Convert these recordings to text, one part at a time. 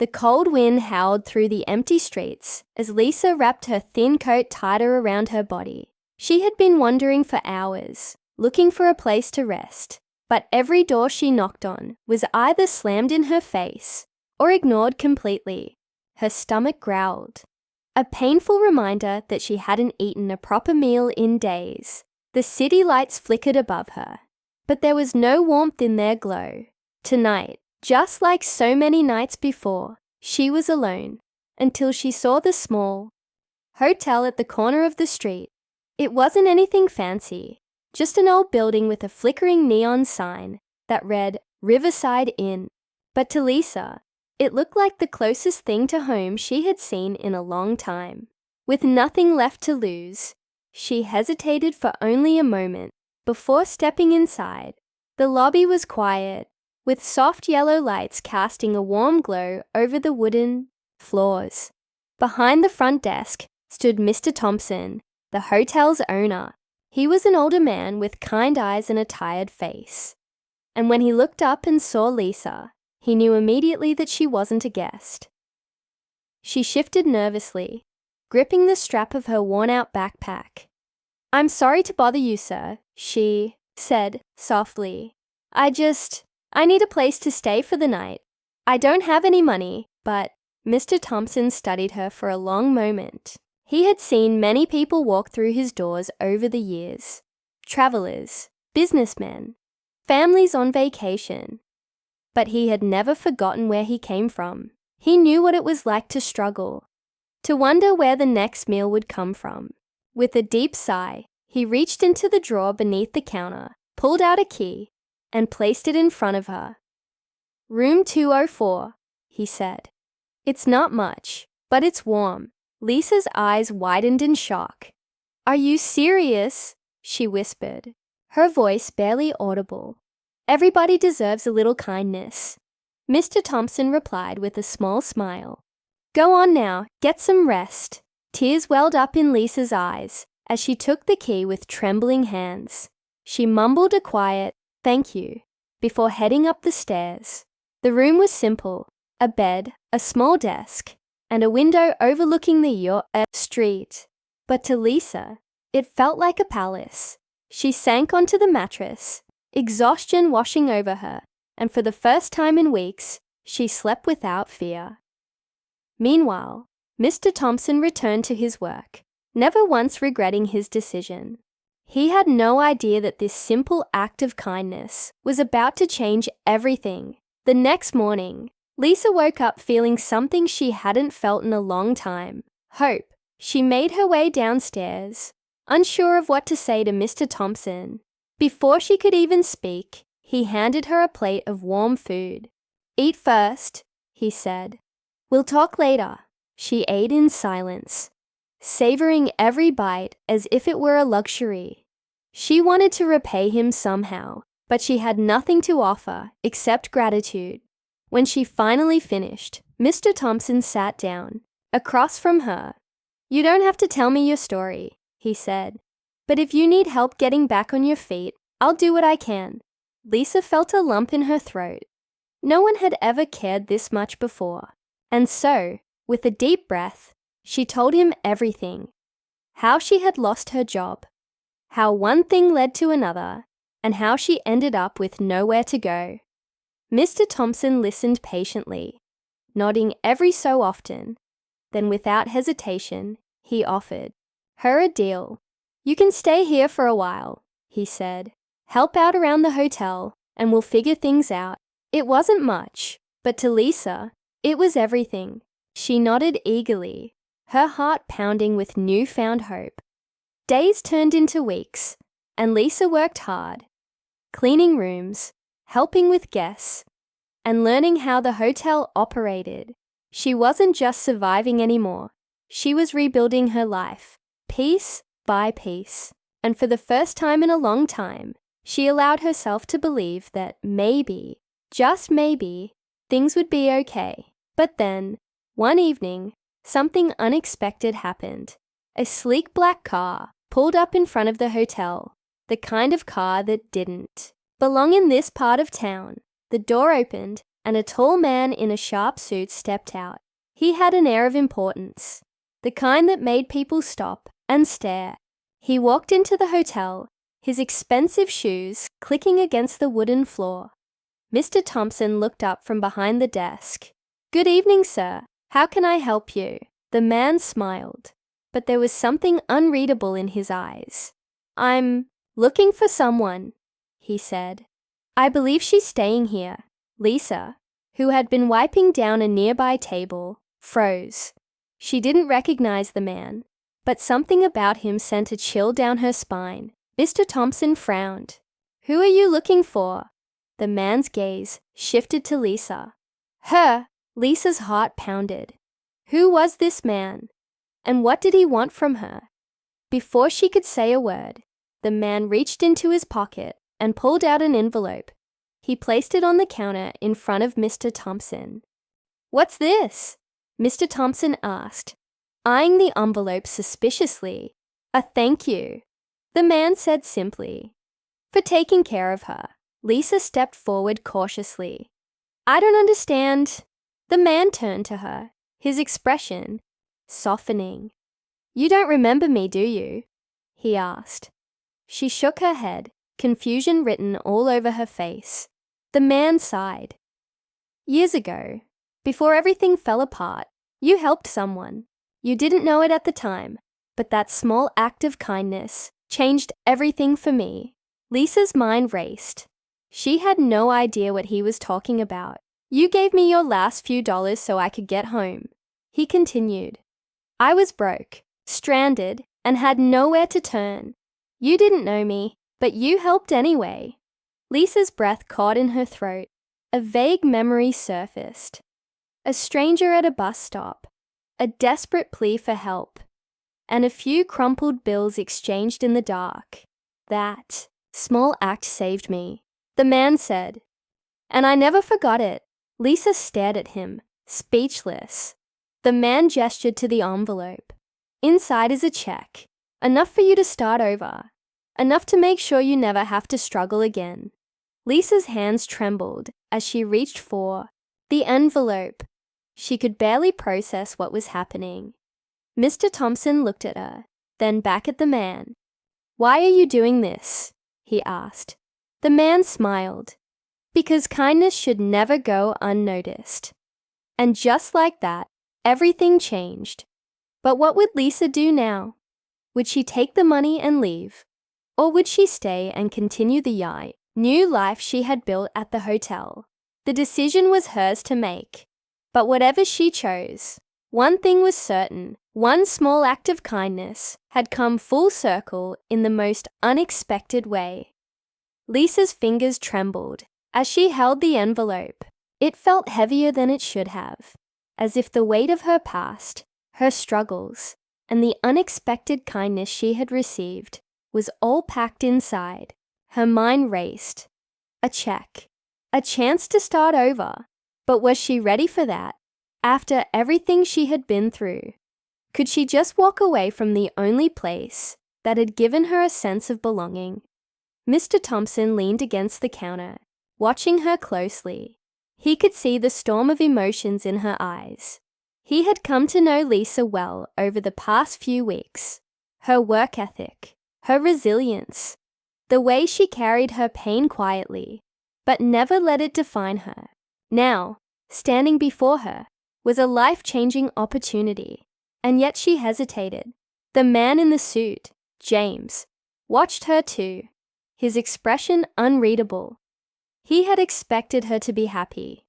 The cold wind howled through the empty streets as Lisa wrapped her thin coat tighter around her body. She had been wandering for hours, looking for a place to rest, but every door she knocked on was either slammed in her face or ignored completely. Her stomach growled, a painful reminder that she hadn't eaten a proper meal in days. The city lights flickered above her, but there was no warmth in their glow. Tonight, just like so many nights before, she was alone until she saw the small hotel at the corner of the street. It wasn't anything fancy, just an old building with a flickering neon sign that read Riverside Inn. But to Lisa, it looked like the closest thing to home she had seen in a long time. With nothing left to lose, she hesitated for only a moment before stepping inside. The lobby was quiet, with soft yellow lights casting a warm glow over the wooden floors. Behind the front desk stood Mr. Thompson, the hotel's owner. He was an older man with kind eyes and a tired face. And when he looked up and saw Lisa, he knew immediately that she wasn't a guest. She shifted nervously, gripping the strap of her worn-out backpack. "I'm sorry to bother you, sir," she said softly. I need a place to stay for the night. I don't have any money, but..." Mr. Thompson studied her for a long moment. He had seen many people walk through his doors over the years. Travelers, businessmen, families on vacation. But he had never forgotten where he came from. He knew what it was like to struggle, to wonder where the next meal would come from. With a deep sigh, he reached into the drawer beneath the counter, pulled out a key, and placed it in front of her. "Room 204, he said. "It's not much, but it's warm." Lisa's eyes widened in shock. "Are you serious?" she whispered, her voice barely audible. "Everybody deserves a little kindness." Mr. Thompson replied with a small smile. "Go on now, get some rest." Tears welled up in Lisa's eyes as she took the key with trembling hands. She mumbled a quiet, "Thank you," before heading up the stairs. The room was simple, a bed, a small desk, and a window overlooking the street. But to Lisa, it felt like a palace. She sank onto the mattress, exhaustion washing over her, and for the first time in weeks, she slept without fear. Meanwhile, Mr. Thompson returned to his work, never once regretting his decision. He had no idea that this simple act of kindness was about to change everything. The next morning, Lisa woke up feeling something she hadn't felt in a long time: hope. She made her way downstairs, unsure of what to say to Mr. Thompson. Before she could even speak, he handed her a plate of warm food. "Eat first," he said. "We'll talk later." She ate in silence, savoring every bite as if it were a luxury. She wanted to repay him somehow, but she had nothing to offer except gratitude. When she finally finished, Mr. Thompson sat down, across from her. "You don't have to tell me your story," he said, "but if you need help getting back on your feet, I'll do what I can." Lisa felt a lump in her throat. No one had ever cared this much before. And so, with a deep breath, she told him everything. How she had lost her job, how one thing led to another, and how she ended up with nowhere to go. Mr. Thompson listened patiently, nodding every so often. Then without hesitation, he offered her a deal. "You can stay here for a while," he said. "Help out around the hotel, and we'll figure things out." It wasn't much, but to Lisa, it was everything. She nodded eagerly, her heart pounding with newfound hope. Days turned into weeks, and Lisa worked hard, cleaning rooms, helping with guests, and learning how the hotel operated. She wasn't just surviving anymore. She was rebuilding her life, piece by piece. And for the first time in a long time, she allowed herself to believe that maybe, just maybe, things would be okay. But then, one evening, something unexpected happened. A sleek black car pulled up in front of the hotel, the kind of car that didn't belong in this part of town. The door opened, and a tall man in a sharp suit stepped out. He had an air of importance, the kind that made people stop and stare. He walked into the hotel, his expensive shoes clicking against the wooden floor. Mr. Thompson looked up from behind the desk. "Good evening, sir. How can I help you?" The man smiled, but there was something unreadable in his eyes. "I'm looking for someone," he said. "I believe she's staying here." Lisa, who had been wiping down a nearby table, froze. She didn't recognize the man, but something about him sent a chill down her spine. Mr. Thompson frowned. "Who are you looking for?" The man's gaze shifted to Lisa. Her! Lisa's heart pounded. Who was this man? And what did he want from her? Before she could say a word, the man reached into his pocket and pulled out an envelope. He placed it on the counter in front of Mr. Thompson. "What's this?" Mr. Thompson asked, eyeing the envelope suspiciously. "A thank you," the man said simply. "For taking care of her." Lisa stepped forward cautiously. "I don't understand." The man turned to her, his expression softening. "You don't remember me, do you?" he asked. She shook her head, confusion written all over her face. The man sighed. "Years ago, before everything fell apart, you helped someone. You didn't know it at the time, but that small act of kindness changed everything for me." Lisa's mind raced. She had no idea what he was talking about. "You gave me your last few dollars so I could get home," he continued. "I was broke, stranded, and had nowhere to turn. You didn't know me, but you helped anyway." Lisa's breath caught in her throat. A vague memory surfaced. A stranger at a bus stop, a desperate plea for help, and a few crumpled bills exchanged in the dark. "That small act saved me," the man said. "And I never forgot it." Lisa stared at him, speechless. The man gestured to the envelope. "Inside is a check, enough for you to start over, enough to make sure you never have to struggle again." Lisa's hands trembled as she reached for the envelope. She could barely process what was happening. Mr. Thompson looked at her, then back at the man. "Why are you doing this?" he asked. The man smiled. "Because kindness should never go unnoticed." And just like that, everything changed. But what would Lisa do now? Would she take the money and leave? Or would she stay and continue the new life she had built at the hotel? The decision was hers to make. But whatever she chose, one thing was certain. One small act of kindness had come full circle in the most unexpected way. Lisa's fingers trembled as she held the envelope. It felt heavier than it should have, as if the weight of her past, her struggles, and the unexpected kindness she had received was all packed inside. Her mind raced. A check. A chance to start over. But was she ready for that? After everything she had been through, could she just walk away from the only place that had given her a sense of belonging? Mr. Thompson leaned against the counter, watching her closely. He could see the storm of emotions in her eyes. He had come to know Lisa well over the past few weeks. Her work ethic, her resilience, the way she carried her pain quietly, but never let it define her. Now, standing before her, was a life-changing opportunity, and yet she hesitated. The man in the suit, James, watched her too, his expression unreadable. He had expected her to be happy,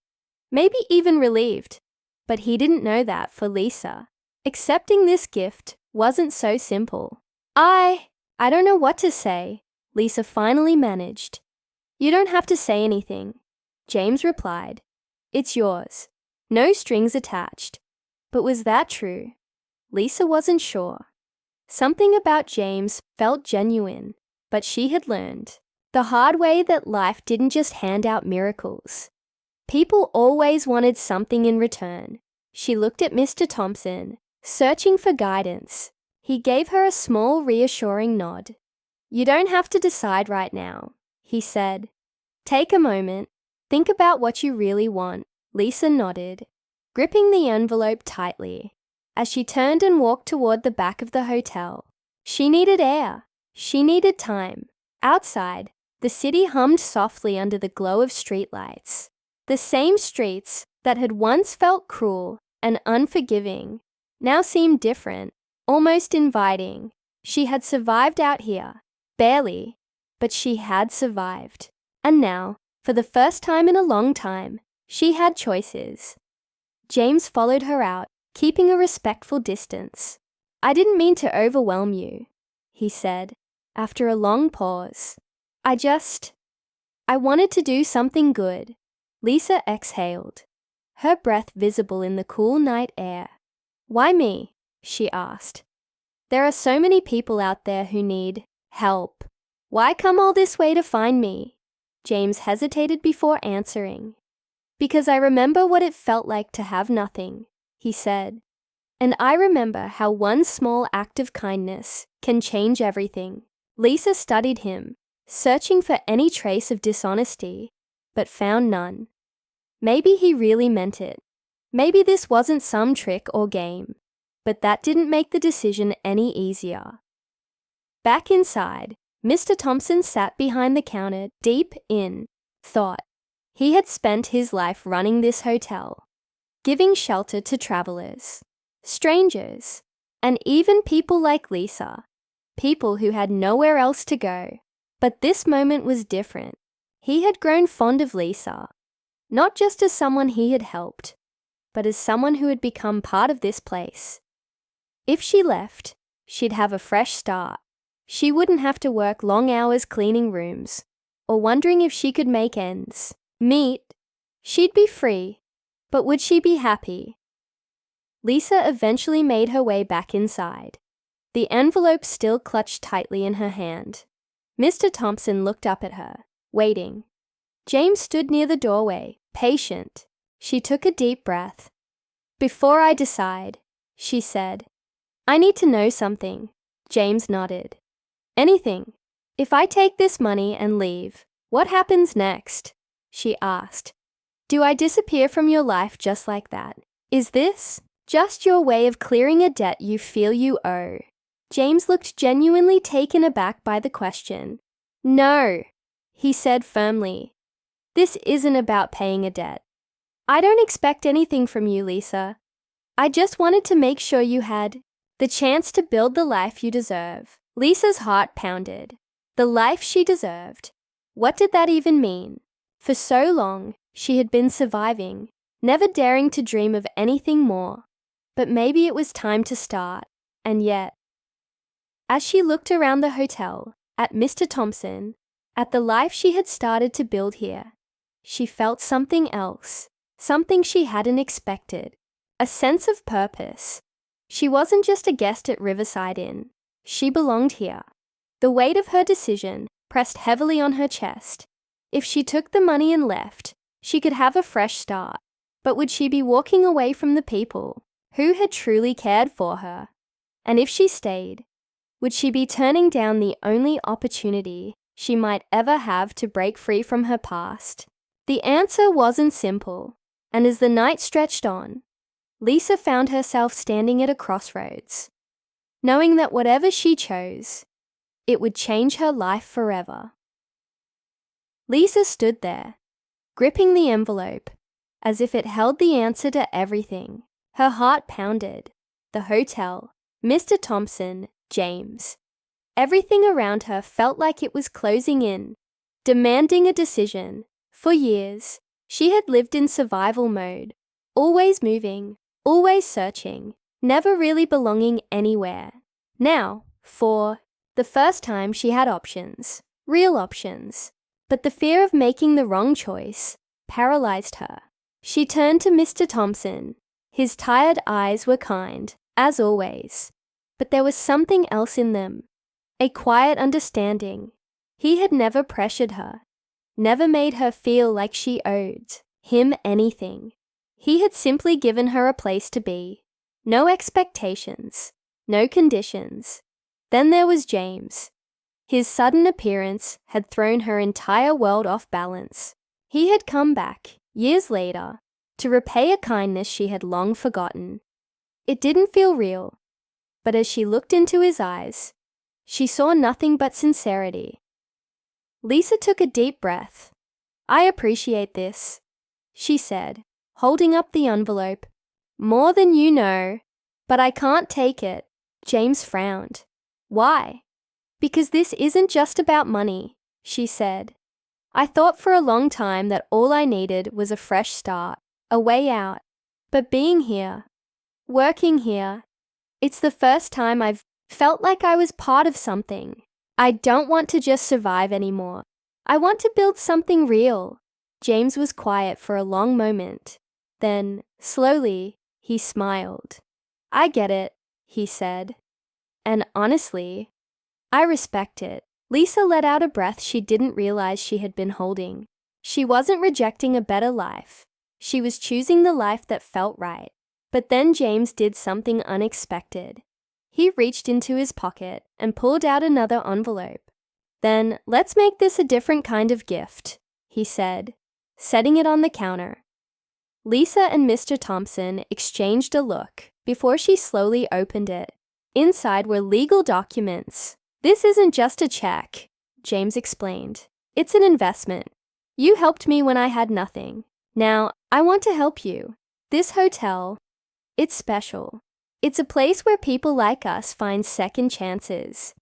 maybe even relieved, but he didn't know that for Lisa. Accepting this gift wasn't so simple. I don't know what to say," Lisa finally managed. "You don't have to say anything," James replied. "It's yours. No strings attached." But was that true? Lisa wasn't sure. Something about James felt genuine, but she had learned the hard way that life didn't just hand out miracles. People always wanted something in return. She looked at Mr. Thompson, searching for guidance. He gave her a small, reassuring nod. "You don't have to decide right now," he said. "Take a moment, Think about what you really want. Lisa nodded, gripping the envelope tightly. As she turned and walked toward the back of the hotel, she needed air. She needed time. Outside, the city hummed softly under the glow of streetlights. The same streets that had once felt cruel and unforgiving now seemed different, almost inviting. She had survived out here. Barely, but she had survived. And now, for the first time in a long time, she had choices. James followed her out, keeping a respectful distance. "I didn't mean to overwhelm you," he said, after a long pause. I wanted to do something good." Lisa exhaled, her breath visible in the cool night air. "Why me?" she asked. "There are so many people out there who need help. Why come all this way to find me?" James hesitated before answering. "Because I remember what it felt like to have nothing," he said. "And I remember how one small act of kindness can change everything." Lisa studied him, searching for any trace of dishonesty, but found none. Maybe he really meant it. Maybe this wasn't some trick or game, but that didn't make the decision any easier. Back inside, Mr. Thompson sat behind the counter, deep in thought. He had spent his life running this hotel, giving shelter to travelers, strangers, and even people like Lisa, people who had nowhere else to go. But this moment was different. He had grown fond of Lisa, not just as someone he had helped, but as someone who had become part of this place. If she left, she'd have a fresh start. She wouldn't have to work long hours cleaning rooms or wondering if she could make ends meet. She'd be free, but would she be happy? Lisa eventually made her way back inside, the envelope still clutched tightly in her hand. Mr. Thompson looked up at her, waiting. James stood near the doorway, patient. She took a deep breath. "Before I decide," she said, "I need to know something." James nodded. "Anything. If I take this money and leave, what happens next?" she asked. "Do I disappear from your life just like that? Is this just your way of clearing a debt you feel you owe?" James looked genuinely taken aback by the question. "No," he said firmly. "This isn't about paying a debt. I don't expect anything from you, Lisa. I just wanted to make sure you had the chance to build the life you deserve." Lisa's heart pounded. The life she deserved. What did that even mean? For so long, she had been surviving, never daring to dream of anything more. But maybe it was time to start. And yet, as she looked around the hotel, at Mr. Thompson, at the life she had started to build here, she felt something else, something she hadn't expected, a sense of purpose. She wasn't just a guest at Riverside Inn. She belonged here. The weight of her decision pressed heavily on her chest. If she took the money and left, she could have a fresh start. But would she be walking away from the people who had truly cared for her? And if she stayed, would she be turning down the only opportunity she might ever have to break free from her past? The answer wasn't simple, and as the night stretched on, Lisa found herself standing at a crossroads, knowing that whatever she chose, it would change her life forever. Lisa stood there, gripping the envelope, as if it held the answer to everything. Her heart pounded. The hotel, Mr. Thompson, James. Everything around her felt like it was closing in, demanding a decision. For years, she had lived in survival mode, always moving, always searching, never really belonging anywhere. Now, for the first time, she had options, real options. But the fear of making the wrong choice paralyzed her. She turned to Mr. Thompson. His tired eyes were kind, as always. But there was something else in them, a quiet understanding. He had never pressured her, never made her feel like she owed him anything. He had simply given her a place to be. No expectations, no conditions. Then there was James. His sudden appearance had thrown her entire world off balance. He had come back, years later, to repay a kindness she had long forgotten. It didn't feel real, but as she looked into his eyes, she saw nothing but sincerity. Lisa took a deep breath. "I appreciate this," she said, holding up the envelope. "More than you know, but I can't take it." James frowned. "Why?" "Because this isn't just about money," she said. "I thought for a long time that all I needed was a fresh start, a way out. But being here, working here, it's the first time I've felt like I was part of something. I don't want to just survive anymore. I want to build something real." James was quiet for a long moment. Then, slowly, he smiled. "I get it," he said. "And honestly, I respect it." Lisa let out a breath she didn't realize she had been holding. She wasn't rejecting a better life. She was choosing the life that felt right. But then James did something unexpected. He reached into his pocket and pulled out another envelope. "Then let's make this a different kind of gift," he said, setting it on the counter. Lisa and Mr. Thompson exchanged a look before she slowly opened it. Inside were legal documents. "This isn't just a check," James explained. "It's an investment. You helped me when I had nothing. Now, I want to help you. This hotel, it's special. It's a place where people like us find second chances.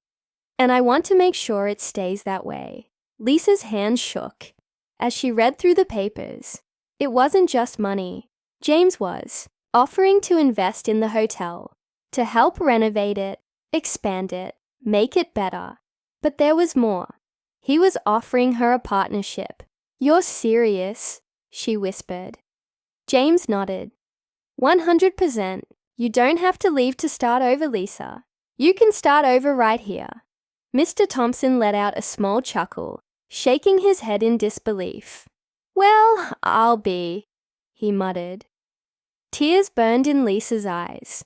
And I want to make sure it stays that way." Lisa's hand shook as she read through the papers. It wasn't just money. James was offering to invest in the hotel, to help renovate it, expand it, make it better. But there was more. He was offering her a partnership. "You're serious?" she whispered. James nodded. 100%. You don't have to leave to start over, Lisa. You can start over right here." Mr. Thompson let out a small chuckle, shaking his head in disbelief. "Well, I'll be," he muttered. Tears burned in Lisa's eyes.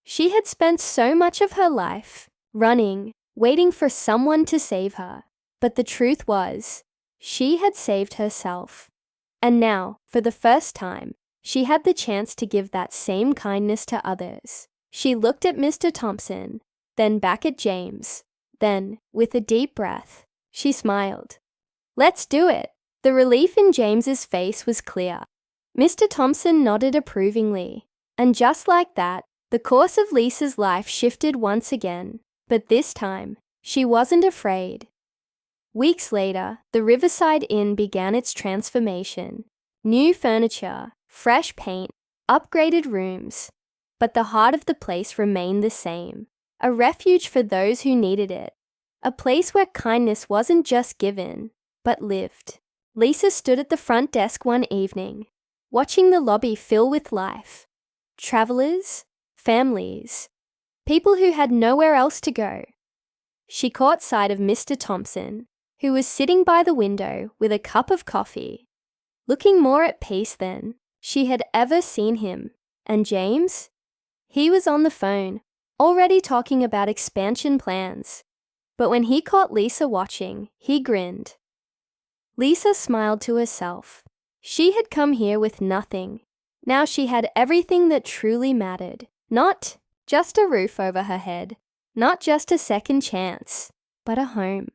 She had spent so much of her life running, waiting for someone to save her. But the truth was, she had saved herself. And now, for the first time, she had the chance to give that same kindness to others. She looked at Mr. Thompson, then back at James. Then, with a deep breath, she smiled. "Let's do it." The relief in James's face was clear. Mr. Thompson nodded approvingly. And just like that, the course of Lisa's life shifted once again. But this time, she wasn't afraid. Weeks later, the Riverside Inn began its transformation. New furniture, fresh paint, upgraded rooms. But the heart of the place remained the same. A refuge for those who needed it. A place where kindness wasn't just given, but lived. Lisa stood at the front desk one evening, watching the lobby fill with life. Travelers, families, people who had nowhere else to go. She caught sight of Mr. Thompson, who was sitting by the window with a cup of coffee, looking more at peace than she had ever seen him. And James? He was on the phone, already talking about expansion plans. But when he caught Lisa watching, he grinned. Lisa smiled to herself. She had come here with nothing. Now she had everything that truly mattered. Not just a roof over her head, not just a second chance, but a home.